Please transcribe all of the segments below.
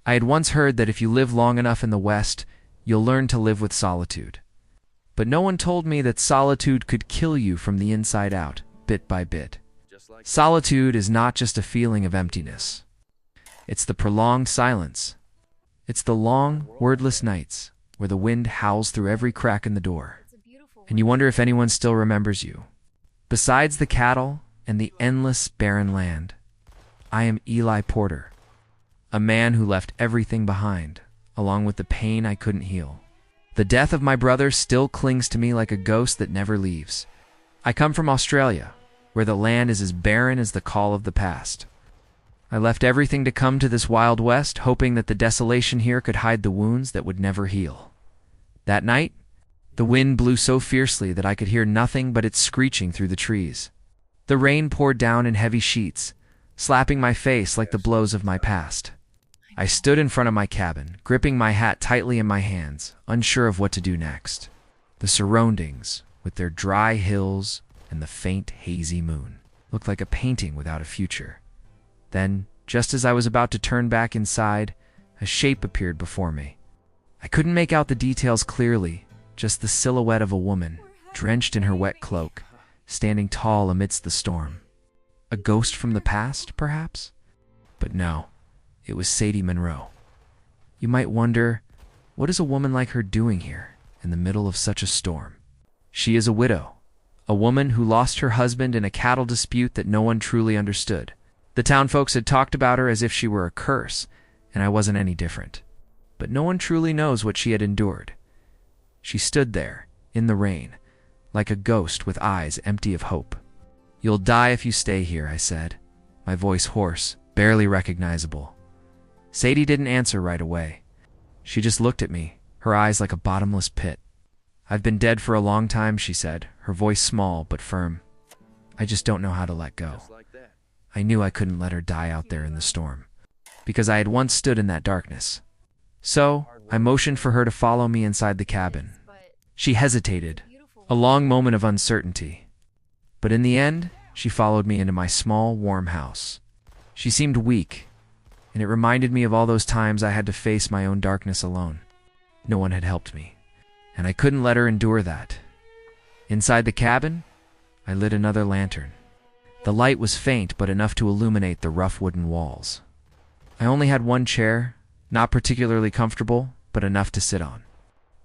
I had once heard that if you live long enough in the West, you'll learn to live with solitude. But no one told me that solitude could kill you from the inside out, bit by bit. Solitude is not just a feeling of emptiness. It's the prolonged silence. It's the long, wordless nights where the wind howls through every crack in the door, and you wonder if anyone still remembers you. Besides the cattle and the endless barren land, I am Eli Porter, a man who left everything behind, along with the pain I couldn't heal. The death of my brother still clings to me like a ghost that never leaves. I come from Australia, where the land is as barren as the call of the past. I left everything to come to this Wild West, hoping that the desolation here could hide the wounds that would never heal. That night, the wind blew so fiercely that I could hear nothing but its screeching through the trees. The rain poured down in heavy sheets, slapping my face like the blows of my past. I stood in front of my cabin, gripping my hat tightly in my hands, unsure of what to do next. The surroundings, with their dry hills and the faint, hazy moon, looked like a painting without a future. Then, just as I was about to turn back inside, a shape appeared before me. I couldn't make out the details clearly, just the silhouette of a woman, drenched in her wet cloak, standing tall amidst the storm. A ghost from the past, perhaps? But no, it was Sadie Monroe. You might wonder, what is a woman like her doing here, in the middle of such a storm? She is a widow, a woman who lost her husband in a cattle dispute that no one truly understood. The town folks had talked about her as if she were a curse, and I wasn't any different. But no one truly knows what she had endured. She stood there, in the rain, like a ghost with eyes empty of hope. "You'll die if you stay here," I said, my voice hoarse, barely recognizable. Sadie didn't answer right away. She just looked at me, her eyes like a bottomless pit. "I've been dead for a long time," she said, her voice small but firm. "I just don't know how to let go." I knew I couldn't let her die out there in the storm, because I had once stood in that darkness. So, I motioned for her to follow me inside the cabin. She hesitated, a long moment of uncertainty. But in the end, she followed me into my small, warm house. She seemed weak, and it reminded me of all those times I had to face my own darkness alone. No one had helped me, and I couldn't let her endure that. Inside the cabin, I lit another lantern. The light was faint, but enough to illuminate the rough wooden walls. I only had one chair, not particularly comfortable, but enough to sit on.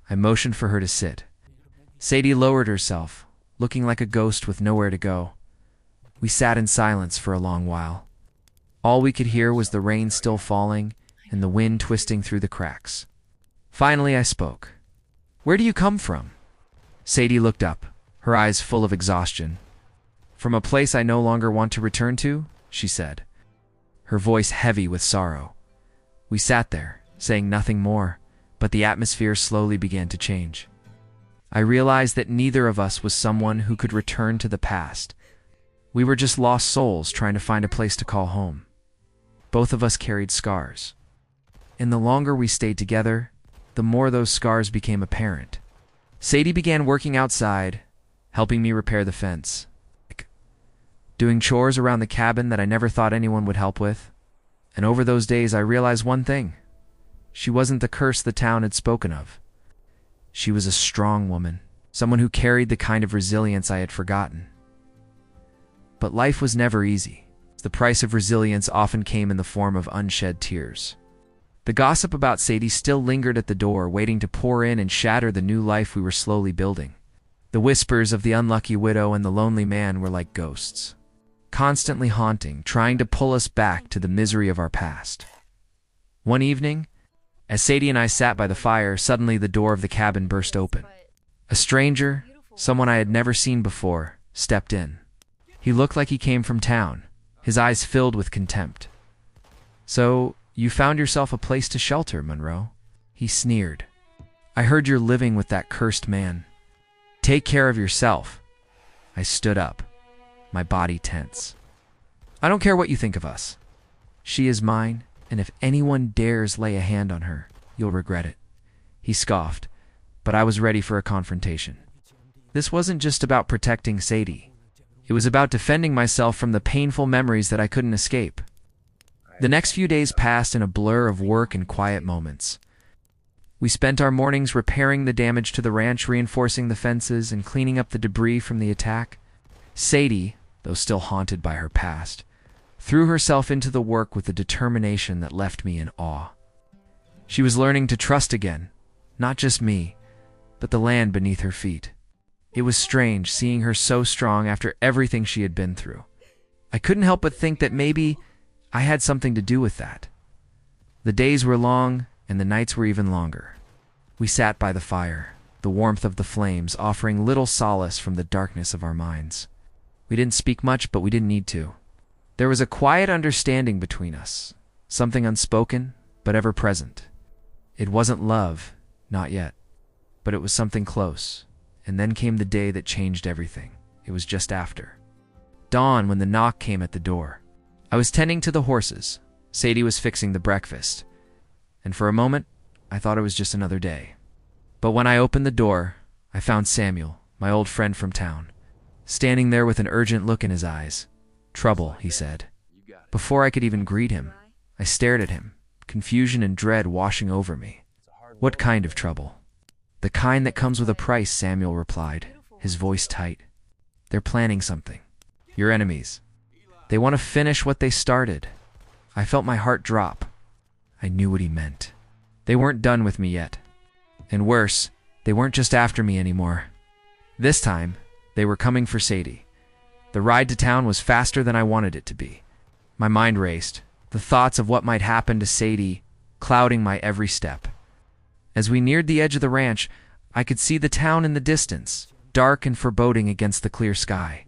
I motioned for her to sit. Sadie lowered herself, looking like a ghost with nowhere to go. We sat in silence for a long while. All we could hear was the rain still falling and the wind twisting through the cracks. Finally, I spoke. "Where do you come from?" Sadie looked up, her eyes full of exhaustion. "From a place I no longer want to return to," she said, her voice heavy with sorrow. We sat there, saying nothing more, but the atmosphere slowly began to change. I realized that neither of us was someone who could return to the past. We were just lost souls trying to find a place to call home. Both of us carried scars. And the longer we stayed together, the more those scars became apparent. Sadie began working outside, helping me repair the fence, doing chores around the cabin that I never thought anyone would help with. And over those days I realized one thing. She wasn't the curse the town had spoken of. She was a strong woman, someone who carried the kind of resilience I had forgotten. But life was never easy. The price of resilience often came in the form of unshed tears. The gossip about Sadie still lingered at the door, waiting to pour in and shatter the new life we were slowly building. The whispers of the unlucky widow and the lonely man were like ghosts, constantly haunting, trying to pull us back to the misery of our past. One evening, as Sadie and I sat by the fire, suddenly the door of the cabin burst open. A stranger, someone I had never seen before, stepped in. He looked like he came from town, his eyes filled with contempt. "So, you found yourself a place to shelter, Monroe," he sneered. "I heard you're living with that cursed man. Take care of yourself." I stood up, my body tense. "I don't care what you think of us. She is mine, and if anyone dares lay a hand on her, you'll regret it." He scoffed, but I was ready for a confrontation. This wasn't just about protecting Sadie. It was about defending myself from the painful memories that I couldn't escape. The next few days passed in a blur of work and quiet moments. We spent our mornings repairing the damage to the ranch, reinforcing the fences, and cleaning up the debris from the attack. Sadie, though still haunted by her past, threw herself into the work with a determination that left me in awe. She was learning to trust again, not just me, but the land beneath her feet. It was strange seeing her so strong after everything she had been through. I couldn't help but think that maybe I had something to do with that. The days were long, and the nights were even longer. We sat by the fire, the warmth of the flames offering little solace from the darkness of our minds. We didn't speak much, but we didn't need to. There was a quiet understanding between us, something unspoken, but ever present. It wasn't love, not yet, but it was something close. And then came the day that changed everything. It was just after dawn when the knock came at the door. I was tending to the horses. Sadie was fixing the breakfast. And for a moment, I thought it was just another day. But when I opened the door, I found Samuel, my old friend from town, standing there with an urgent look in his eyes. "Trouble," he said. Before I could even greet him, I stared at him, confusion and dread washing over me. "What kind of trouble?" "The kind that comes with a price," Samuel replied, his voice tight. "They're planning something. Your enemies. They want to finish what they started." I felt my heart drop. I knew what he meant. They weren't done with me yet. And worse, they weren't just after me anymore. This time, they were coming for Sadie. The ride to town was faster than I wanted it to be. My mind raced, the thoughts of what might happen to Sadie clouding my every step. As we neared the edge of the ranch, I could see the town in the distance, dark and foreboding against the clear sky.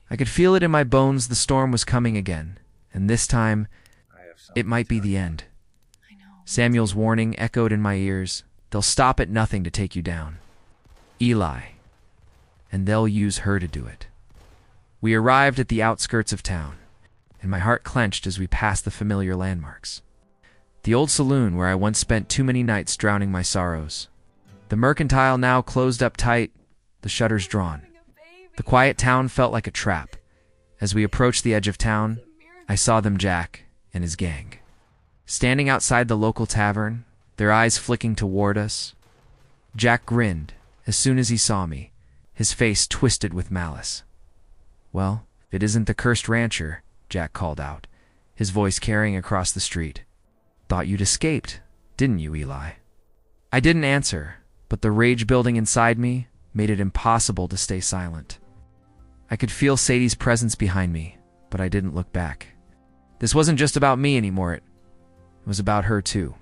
I could feel it in my bones. The storm was coming again, and this time, it might be the end. Samuel's warning echoed in my ears. "They'll stop at nothing to take you down. Eli. And they'll use her to do it." We arrived at the outskirts of town, and my heart clenched as we passed the familiar landmarks. The old saloon where I once spent too many nights drowning my sorrows. The mercantile now closed up tight, the shutters drawn. The quiet town felt like a trap. As we approached the edge of town, I saw them, Jack and his gang, standing outside the local tavern, their eyes flicking toward us. Jack grinned as soon as he saw me, his face twisted with malice. "Well, if it isn't the cursed rancher," Jack called out, his voice carrying across the street. "Thought you'd escaped, didn't you, Eli?" I didn't answer, but the rage building inside me made it impossible to stay silent. I could feel Sadie's presence behind me, but I didn't look back. This wasn't just about me anymore, it was about her too.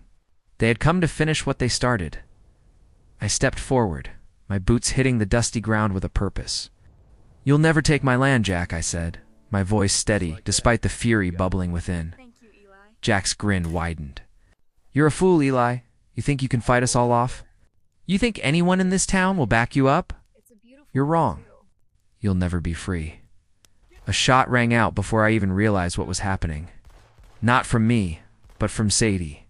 They had come to finish what they started. I stepped forward, my boots hitting the dusty ground with a purpose. "You'll never take my land, Jack," I said, my voice steady despite the fury bubbling within. Jack's grin widened. "You're a fool, Eli. You think you can fight us all off? You think anyone in this town will back you up? You're wrong. You'll never be free." A shot rang out before I even realized what was happening. Not from me, but from Sadie.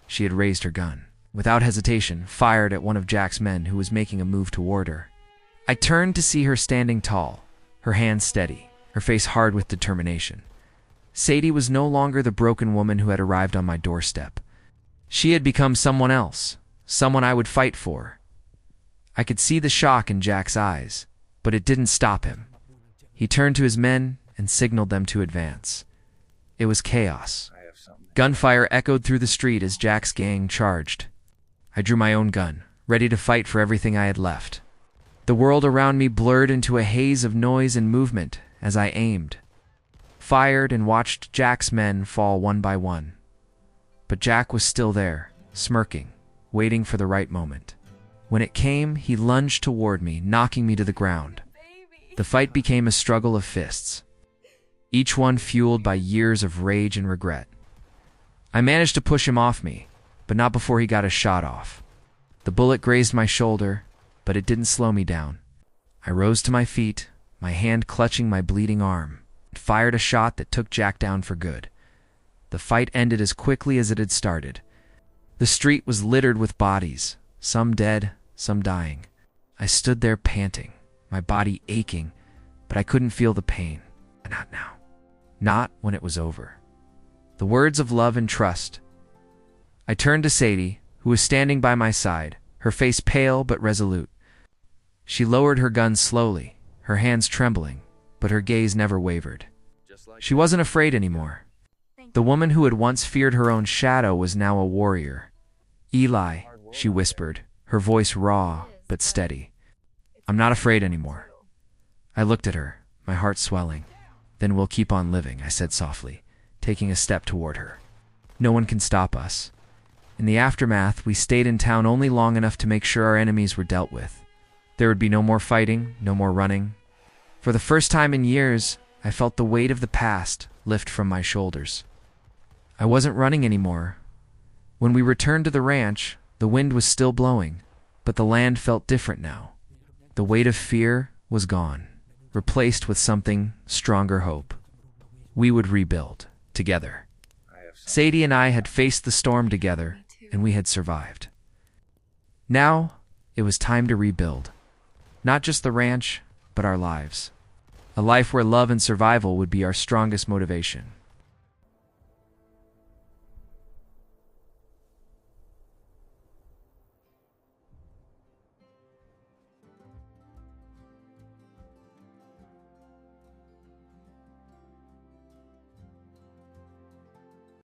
She had raised her gun, without hesitation, fired at one of Jack's men who was making a move toward her. I turned to see her standing tall, her hands steady, her face hard with determination. Sadie was no longer the broken woman who had arrived on my doorstep. She had become someone else, someone I would fight for. I could see the shock in Jack's eyes, but it didn't stop him. He turned to his men and signaled them to advance. It was chaos. Gunfire echoed through the street as Jack's gang charged. I drew my own gun, ready to fight for everything I had left. The world around me blurred into a haze of noise and movement as I aimed, fired, and watched Jack's men fall one by one. But Jack was still there, smirking, waiting for the right moment. When it came, he lunged toward me, knocking me to the ground. The fight became a struggle of fists, each one fueled by years of rage and regret. I managed to push him off me, but not before he got a shot off. The bullet grazed my shoulder, but it didn't slow me down. I rose to my feet, my hand clutching my bleeding arm, and fired a shot that took Jack down for good. The fight ended as quickly as it had started. The street was littered with bodies, some dead, some dying. I stood there panting, my body aching, but I couldn't feel the pain. Not now. Not when it was over. The words of love and trust. I turned to Sadie, who was standing by my side, her face pale but resolute. She lowered her gun slowly, her hands trembling, but her gaze never wavered. She wasn't afraid anymore. The woman who had once feared her own shadow was now a warrior. "Eli," she whispered, her voice raw but steady. "I'm not afraid anymore." I looked at her, my heart swelling. "Then we'll keep on living," I said softly, taking a step toward her. "No one can stop us." In the aftermath, we stayed in town only long enough to make sure our enemies were dealt with. There would be no more fighting, no more running. For the first time in years, I felt the weight of the past lift from my shoulders. I wasn't running anymore. When we returned to the ranch, the wind was still blowing, but the land felt different now. The weight of fear was gone, replaced with something stronger hope. We would rebuild, together. Sadie and I had faced the storm together, and we had survived. Now, it was time to rebuild. Not just the ranch, but our lives. A life where love and survival would be our strongest motivation.